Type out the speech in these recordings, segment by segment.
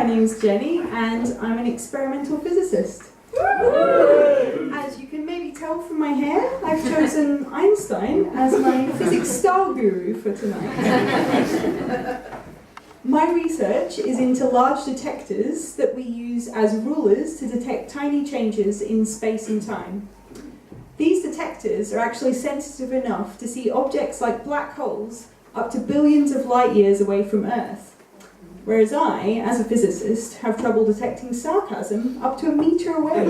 name's Jenny, and I'm an experimental physicist. As you can maybe tell from my hair, I've chosen Einstein as my physics style guru for tonight. My research is into large detectors that we use as rulers to detect tiny changes in space and time. These detectors are actually sensitive enough to see objects like black holes up to billions of light years away from Earth. Whereas I, as a physicist, have trouble detecting sarcasm up to a metre away.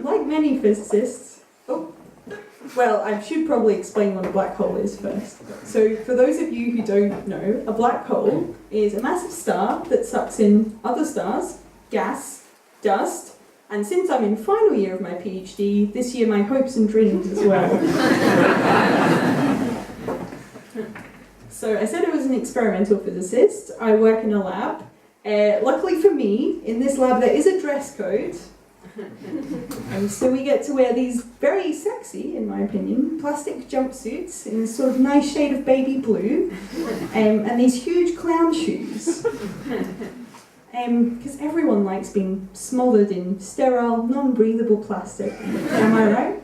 Like many physicists, I should probably explain what a black hole is first. So for those of you who don't know, a black hole is a massive star that sucks in other stars, gas, dust, and since I'm in final year of my PhD, this year my hopes and dreams as well. So I said I was an experimental physicist. I work in a lab. Luckily for me, in this lab there is a dress code. And so we get to wear these very sexy, in my opinion, plastic jumpsuits in a sort of nice shade of baby blue, and these huge clown shoes. Because everyone likes being smothered in sterile, non-breathable plastic. Am I right?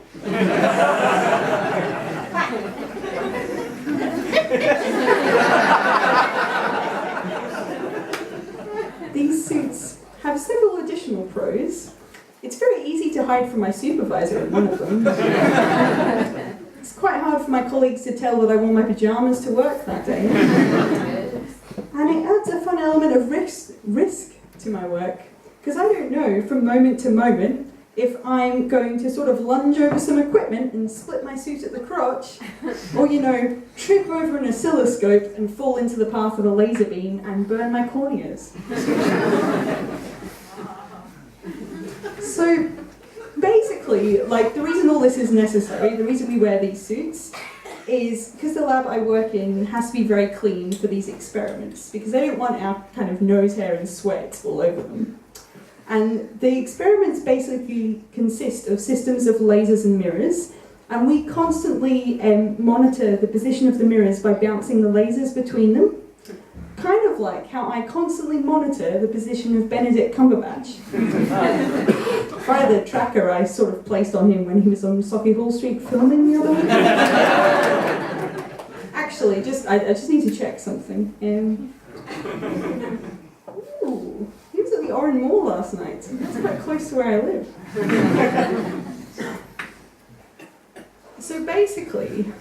These suits have several additional pros. It's very easy to hide from my supervisor in one of them. It's quite hard for my colleagues to tell that I wore my pajamas to work that day. And it adds a fun element of risk to my work, because I don't know from moment to moment if I'm going to sort of lunge over some equipment and split my suit at the crotch, or, trip over an oscilloscope and fall into the path of a laser beam and burn my corneas. So basically, the reason all this is necessary, the reason we wear these suits, is because the lab I work in has to be very clean for these experiments, because they don't want our kind of nose hair and sweat all over them. And the experiments basically consist of systems of lasers and mirrors, and we constantly monitor the position of the mirrors by bouncing the lasers between them, kind of like how I constantly monitor the position of Benedict Cumberbatch via the tracker I sort of placed on him when he was on Sauchiehall Street filming the other week. Actually, I just need to check something. Ooh, he was at the Oran Mall last night. That's quite close to where I live. So basically,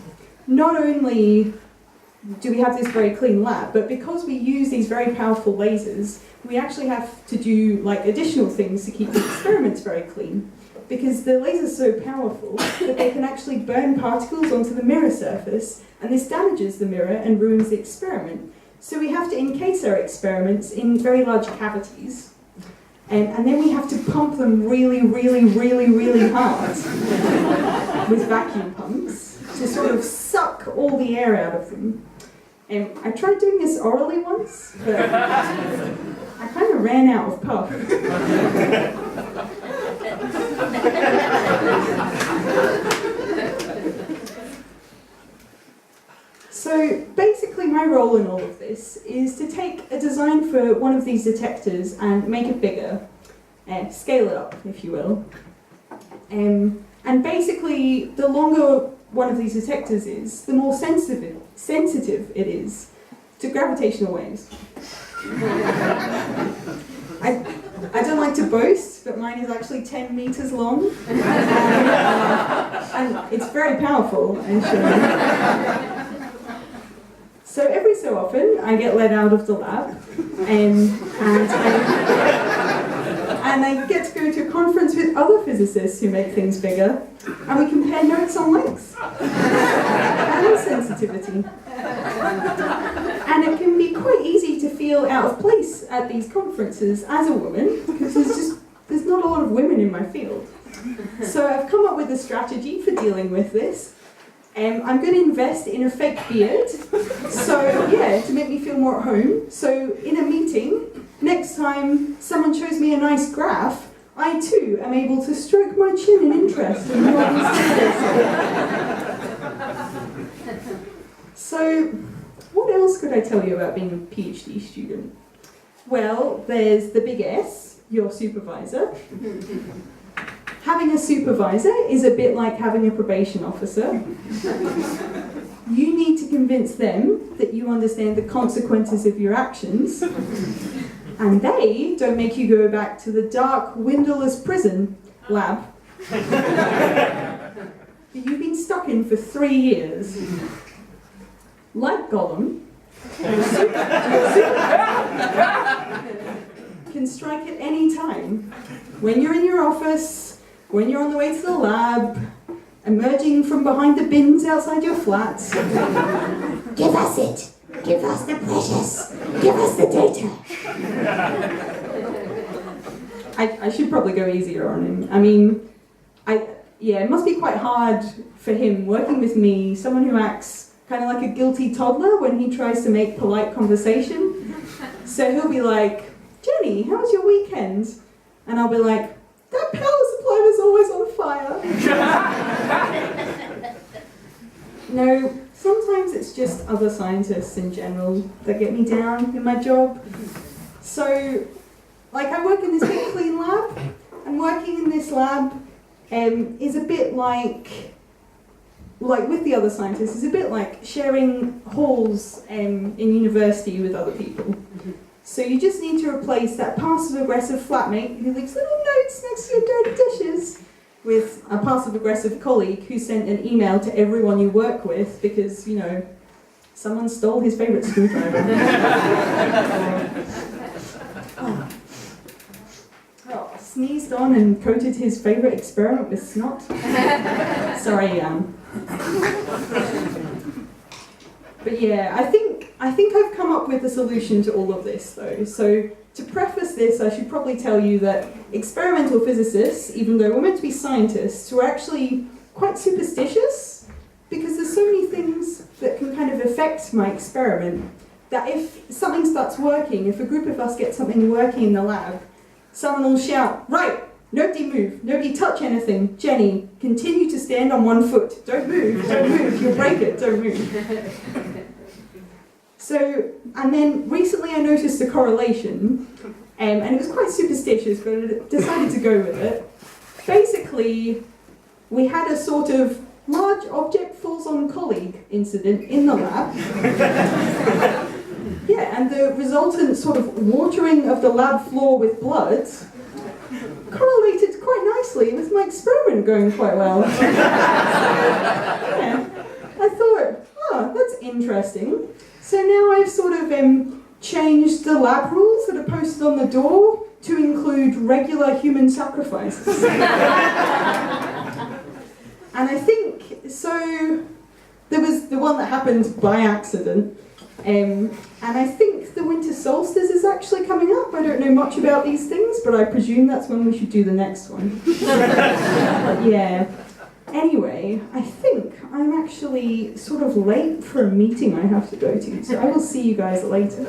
not only do we have this very clean lab, but because we use these very powerful lasers, we actually have to do additional things to keep the experiments very clean. Because the lasers are so powerful that they can actually burn particles onto the mirror surface, and this damages the mirror and ruins the experiment. So we have to encase our experiments in very large cavities, and then we have to pump them really, really, really, really hard with vacuum pumps to sort of suck all the air out of them. I tried doing this orally once, but I kind of ran out of puff. So basically my role in all of this is to take a design for one of these detectors and make it bigger, scale it up, if you will. And basically, the longer one of these detectors is, the more sensitive it is to gravitational waves. I don't like to boast, but mine is actually 10 meters long, and it's very powerful, actually. So every so often, I get let out of the lab, and I get to go to a conference with other physicists who make things bigger, and we compare notes on length and sensitivity. And it can be quite easy to feel out of place at these conferences as a woman, because there's not a lot of women in my field. So I've come up with a strategy for dealing with this. I'm going to invest in a fake beard, to make me feel more at home. So in a meeting, next time someone shows me a nice graph, I too am able to stroke my chin in interest in your So, what else could I tell you about being a PhD student? Well, there's the big S, your supervisor. Having a supervisor is a bit like having a probation officer. You need to convince them that you understand the consequences of your actions, and they don't make you go back to the dark, windowless prison lab that you've been stuck in for 3 years. Like Gollum, your supervisor can strike at any time. When you're in your office, when you're on the way to the lab, emerging from behind the bins outside your flat. Give us it! Give us the precious! Give us the data! I should probably go easier on him. I mean, it must be quite hard for him working with me, someone who acts kind of like a guilty toddler when he tries to make polite conversation. So he'll be like, Jenny, how was your weekend? And I'll be like, that power supply was always on fire. No, sometimes it's just other scientists in general that get me down in my job. So, like, I work in this big clean lab, and working in this lab is a bit like with the other scientists, is a bit like sharing halls in university with other people. So you just need to replace that passive-aggressive flatmate who leaves little notes next to your dirty dishes with a passive-aggressive colleague who sent an email to everyone you work with because, you know, someone stole his favourite screwdriver. Sneezed on and coated his favourite experiment with snot. Sorry, Jan. But yeah, I think I've come up with a solution to all of this though. So to preface this, I should probably tell you that experimental physicists, even though we're meant to be scientists, we're actually quite superstitious because there's so many things that can kind of affect my experiment that if something starts working, if a group of us get something working in the lab, someone will shout, right, nobody move, nobody touch anything. Jenny, continue to stand on one foot. Don't move, you'll break it, don't move. So, and then recently I noticed a correlation, and it was quite superstitious, but I decided to go with it. Basically, we had a sort of large object falls on colleague incident in the lab. Yeah, and the resultant sort of watering of the lab floor with blood correlated quite nicely with my experiment going quite well. Yeah, I thought, oh, that's interesting. So now I've sort of changed the lab rules that are posted on the door to include regular human sacrifices. And I think, so there was the one that happened by accident. And I think the winter solstice is actually coming up. I don't know much about these things, but I presume that's when we should do the next one. But yeah. Anyway, I think I'm actually sort of late for a meeting I have to go to, so I will see you guys later.